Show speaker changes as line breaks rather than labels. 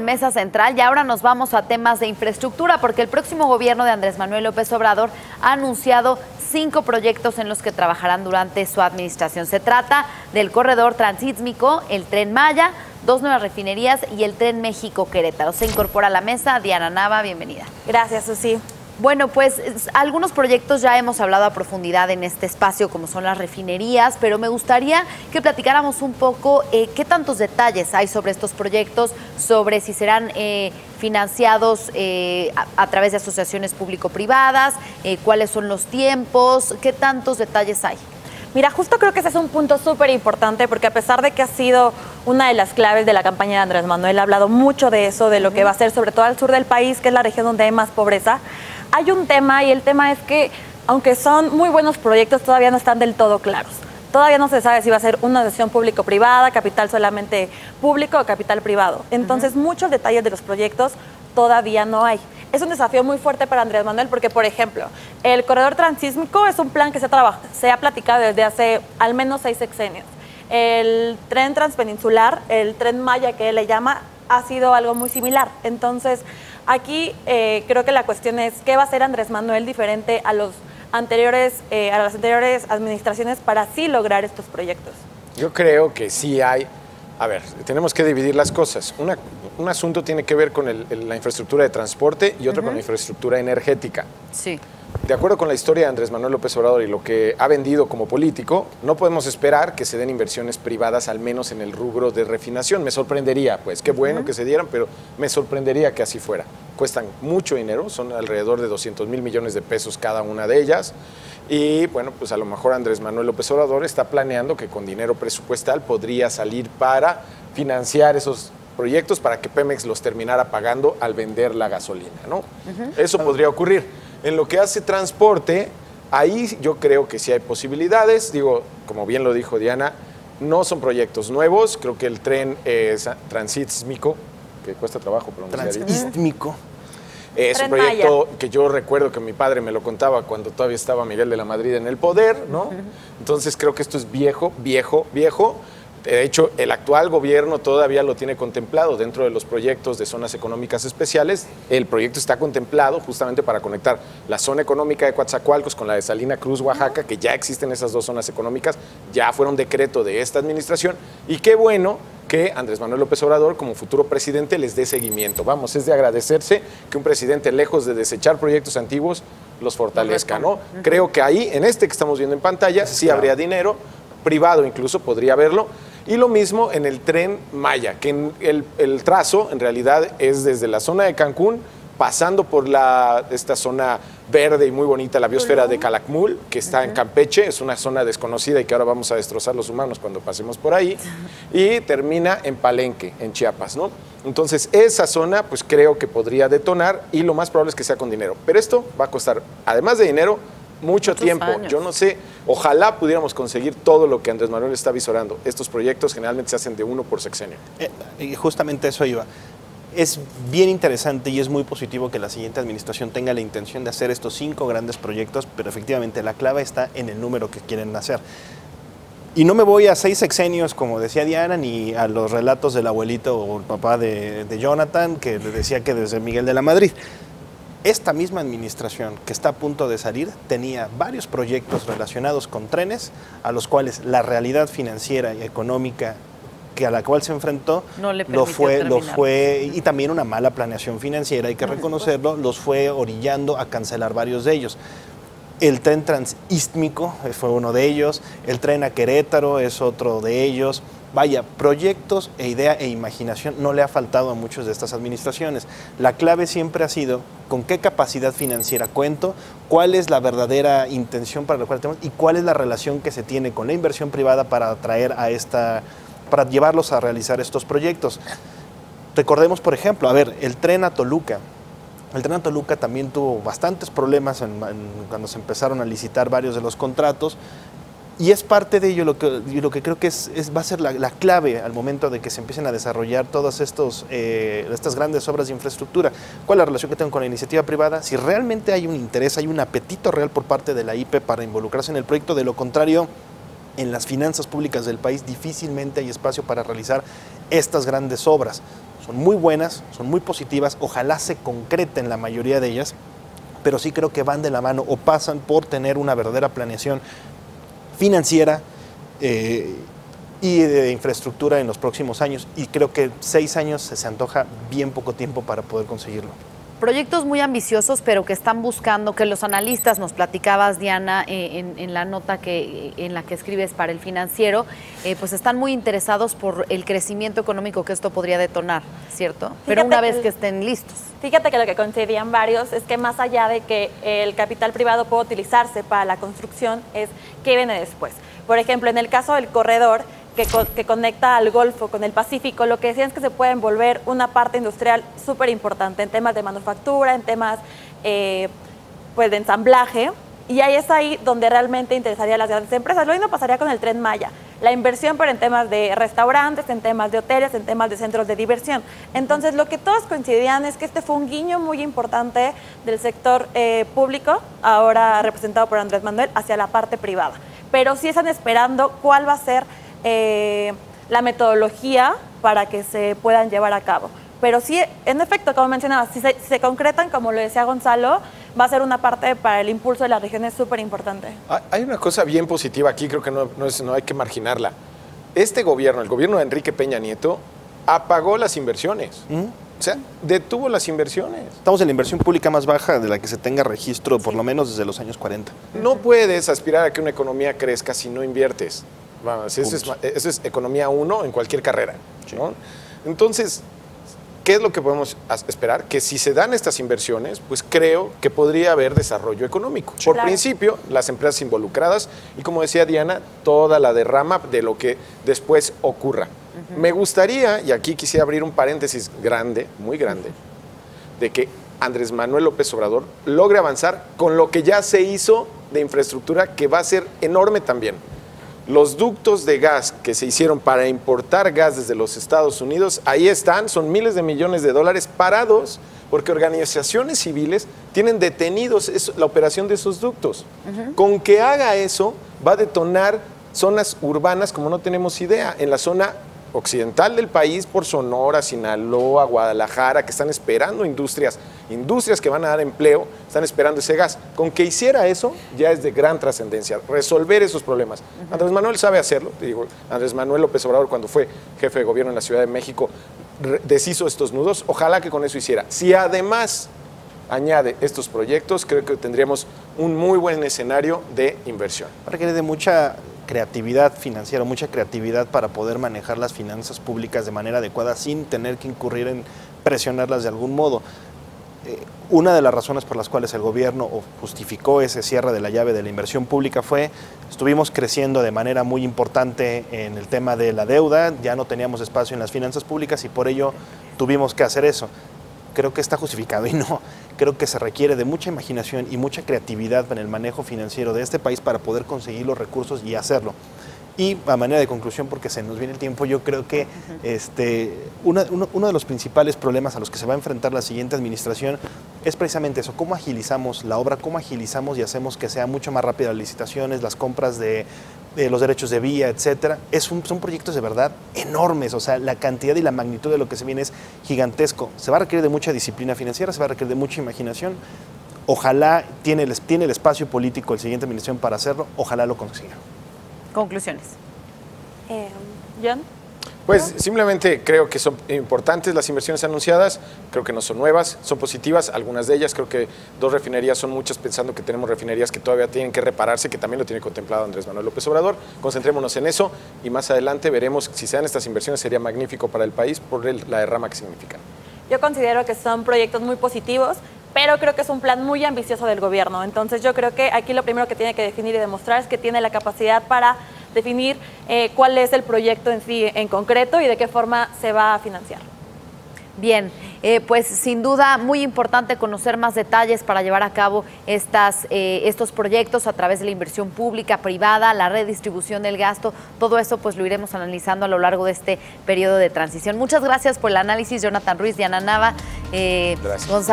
Mesa Central, y ahora nos vamos a temas de infraestructura, porque el próximo gobierno de Andrés Manuel López Obrador ha anunciado 5 proyectos en los que trabajarán durante su administración. Se trata del corredor transísmico, el Tren Maya, 2 nuevas refinerías y el Tren México-Querétaro. Se incorpora a la mesa Diana Nava, bienvenida.
Gracias, Susi.
Bueno, pues algunos proyectos ya hemos hablado a profundidad en este espacio, como son las refinerías, pero me gustaría que platicáramos un poco qué tantos detalles hay sobre estos proyectos, sobre si serán financiados a través de asociaciones público-privadas, cuáles son los tiempos, qué tantos detalles hay.
Mira, justo creo que ese es un punto súper importante, porque a pesar de que ha sido una de las claves de la campaña de Andrés Manuel, ha hablado mucho de eso, de lo que va a ser sobre todo al sur del país, que es la región donde hay más pobreza. Hay un tema, y el tema es que, aunque son muy buenos proyectos, todavía no están del todo claros. Todavía no se sabe si va a ser una asociación público-privada, capital solamente público o capital privado. Entonces, muchos detalles de los proyectos todavía no hay. Es un desafío muy fuerte para Andrés Manuel porque, por ejemplo, el corredor transísmico es un plan que se ha platicado desde hace al menos 6 sexenios. El tren transpeninsular, el Tren Maya que él le llama, ha sido algo muy similar. Entonces, aquí creo que la cuestión es qué va a hacer Andrés Manuel diferente a las anteriores administraciones para así lograr estos proyectos.
Yo creo que sí hay. A ver, tenemos que dividir las cosas. Un asunto tiene que ver con la infraestructura de transporte y otro con la infraestructura energética.
Sí.
De acuerdo con la historia de Andrés Manuel López Obrador y lo que ha vendido como político, no podemos esperar que se den inversiones privadas, al menos en el rubro de refinación. Me sorprendería, pues, qué bueno que se dieran, pero me sorprendería que así fuera. Cuestan mucho dinero, son alrededor de 200,000 millones de pesos cada una de ellas. Y bueno, pues a lo mejor Andrés Manuel López Obrador está planeando que con dinero presupuestal podría salir para financiar esos proyectos para que Pemex los terminara pagando al vender la gasolina, ¿no? Eso podría ocurrir. En lo que hace transporte, ahí yo creo que sí hay posibilidades. Digo, como bien lo dijo Diana, no son proyectos nuevos. Creo que el tren transísmico, que cuesta trabajo pronunciar.
Transísmico.
Es un proyecto que yo recuerdo que mi padre me lo contaba cuando todavía estaba Miguel de la Madrid en el poder, ¿no? Entonces creo que esto es viejo. De hecho, el actual gobierno todavía lo tiene contemplado dentro de los proyectos de zonas económicas especiales. El proyecto está contemplado justamente para conectar la zona económica de Coatzacoalcos con la de Salina Cruz, Oaxaca, que ya existen esas 2 zonas económicas, ya fueron decreto de esta administración. Y qué bueno que Andrés Manuel López Obrador, como futuro presidente, les dé seguimiento. Vamos, es de agradecerse que un presidente, lejos de desechar proyectos antiguos, los fortalezca, ¿no? Creo que ahí, en este que estamos viendo en pantalla, sí habría dinero, privado incluso podría haberlo. Y lo mismo en el Tren Maya, que el trazo en realidad es desde la zona de Cancún, pasando por esta zona verde y muy bonita, la biosfera de Calakmul, que está en Campeche, es una zona desconocida y que ahora vamos a destrozar los humanos cuando pasemos por ahí, y termina en Palenque, en Chiapas, ¿no? Entonces, esa zona, pues creo que podría detonar y lo más probable es que sea con dinero. Pero esto va a costar, además de dinero, muchos tiempo. Años. Yo no sé, ojalá pudiéramos conseguir todo lo que Andrés Manuel está visorando. Estos proyectos generalmente se hacen de 1 por sexenio.
Y justamente eso iba. Es bien interesante y es muy positivo que la siguiente administración tenga la intención de hacer estos 5 grandes proyectos, pero efectivamente la clave está en el número que quieren hacer. Y no me voy a 6 sexenios, como decía Diana, ni a los relatos del abuelito o el papá de Jonathan, que le decía que desde Miguel de la Madrid. Esta misma administración que está a punto de salir tenía varios proyectos relacionados con trenes a los cuales la realidad financiera y económica a la cual se enfrentó lo fue, y también una mala planeación financiera, hay que reconocerlo, los fue orillando a cancelar varios de ellos. El tren transístmico fue uno de ellos, el tren a Querétaro es otro de ellos. Vaya, proyectos e idea e imaginación no le ha faltado a muchas de estas administraciones. La clave siempre ha sido con qué capacidad financiera cuento, cuál es la verdadera intención para la cual tenemos y cuál es la relación que se tiene con la inversión privada para atraer para llevarlos a realizar estos proyectos. Recordemos, por ejemplo, el tren a Toluca. El tren a Toluca también tuvo bastantes problemas cuando se empezaron a licitar varios de los contratos. Y es parte de ello lo que creo que va a ser la clave al momento de que se empiecen a desarrollar todas estas grandes obras de infraestructura. ¿Cuál es la relación que tengo con la iniciativa privada? Si realmente hay un interés, hay un apetito real por parte de la IPE para involucrarse en el proyecto, de lo contrario, en las finanzas públicas del país difícilmente hay espacio para realizar estas grandes obras. son muy buenas, son muy positivas, ojalá se concreten la mayoría de ellas, pero sí creo que van de la mano o pasan por tener una verdadera planeación financiera y de infraestructura en los próximos años, y creo que 6 años se antoja bien poco tiempo para poder conseguirlo.
Proyectos muy ambiciosos, pero que están buscando, que los analistas, nos platicabas, Diana, en la nota en la que escribes para El Financiero, pues están muy interesados por el crecimiento económico que esto podría detonar, ¿cierto? Pero una vez que estén listos.
Fíjate que lo que coincidían varios es que más allá de que el capital privado pueda utilizarse para la construcción, es qué viene después. Por ejemplo, en el caso del corredor, que conecta al Golfo con el Pacífico, lo que decían es que se pueden volver una parte industrial súper importante en temas de manufactura, en temas pues de ensamblaje, y ahí es ahí donde realmente interesaría a las grandes empresas. Lo mismo pasaría con el Tren Maya, la inversión pero en temas de restaurantes, en temas de hoteles, en temas de centros de diversión. Entonces lo que todos coincidían es que este fue un guiño muy importante del sector público, ahora representado por Andrés Manuel, hacia la parte privada. Pero sí están esperando cuál va a ser la metodología para que se puedan llevar a cabo. Pero sí, en efecto, como mencionabas, si se concretan, como lo decía Gonzalo, va a ser una parte para el impulso de las regiones súper importante.
Hay una cosa bien positiva aquí, creo que no hay que marginarla. Este gobierno, el gobierno de Enrique Peña Nieto, apagó las inversiones. O sea, detuvo las inversiones.
Estamos en la inversión pública más baja de la que se tenga registro, por lo menos desde los años 40.
No puedes aspirar a que una economía crezca si no inviertes. Vamos, eso es economía 1 en cualquier carrera, ¿no? Entonces, ¿qué es lo que podemos esperar? Que si se dan estas inversiones, pues creo que podría haber desarrollo económico. Por principio, las empresas involucradas y, como decía Diana, toda la derrama de lo que después ocurra. Me gustaría, y aquí quisiera abrir un paréntesis grande, muy grande, de que Andrés Manuel López Obrador logre avanzar con lo que ya se hizo de infraestructura, que va a ser enorme también. Los ductos de gas que se hicieron para importar gas desde los Estados Unidos, ahí están, son miles de millones de dólares parados porque organizaciones civiles tienen detenidos la operación de esos ductos. Con que haga eso, va a detonar zonas urbanas como no tenemos idea. En la zona occidental del país, por Sonora, Sinaloa, Guadalajara, que están esperando industrias que van a dar empleo, están esperando ese gas. Con que hiciera eso, ya es de gran trascendencia, resolver esos problemas. Andrés Manuel sabe hacerlo, te digo, Andrés Manuel López Obrador, cuando fue jefe de gobierno en la Ciudad de México, deshizo estos nudos, ojalá que con eso hiciera. Si además añade estos proyectos, creo que tendríamos un muy buen escenario de inversión.
Requiere de mucha creatividad financiera, mucha creatividad para poder manejar las finanzas públicas de manera adecuada sin tener que incurrir en presionarlas de algún modo. Una de las razones por las cuales el gobierno justificó ese cierre de la llave de la inversión pública estuvimos creciendo de manera muy importante en el tema de la deuda, ya no teníamos espacio en las finanzas públicas y por ello tuvimos que hacer eso. Creo que está justificado y no, creo que se requiere de mucha imaginación y mucha creatividad en el manejo financiero de este país para poder conseguir los recursos y hacerlo. Y a manera de conclusión, porque se nos viene el tiempo, yo creo que uno de los principales problemas a los que se va a enfrentar la siguiente administración es precisamente eso, cómo agilizamos la obra, cómo agilizamos y hacemos que sea mucho más rápida las licitaciones, las compras de los derechos de vía, etcétera. Son proyectos de verdad enormes, o sea, la cantidad y la magnitud de lo que se viene es gigantesco. Se va a requerir de mucha disciplina financiera, se va a requerir de mucha imaginación. Ojalá tiene el espacio político el siguiente administración para hacerlo, ojalá lo consiga.
Conclusiones.
John.
Pues simplemente creo que son importantes las inversiones anunciadas, creo que no son nuevas, son positivas, algunas de ellas, creo que 2 refinerías son muchas, pensando que tenemos refinerías que todavía tienen que repararse, que también lo tiene contemplado Andrés Manuel López Obrador. Concentrémonos en eso y más adelante veremos si se dan estas inversiones, sería magnífico para el país por la derrama que significan.
Yo considero que son proyectos muy positivos, pero creo que es un plan muy ambicioso del gobierno. Entonces yo creo que aquí lo primero que tiene que definir y demostrar es que tiene la capacidad para definir cuál es el proyecto en sí en concreto y de qué forma se va a financiar.
Bien, pues sin duda muy importante conocer más detalles para llevar a cabo estos proyectos a través de la inversión pública, privada, la redistribución del gasto, todo eso pues lo iremos analizando a lo largo de este periodo de transición. Muchas gracias por el análisis, Jonathan Ruiz, Diana Nava, Gonzalo.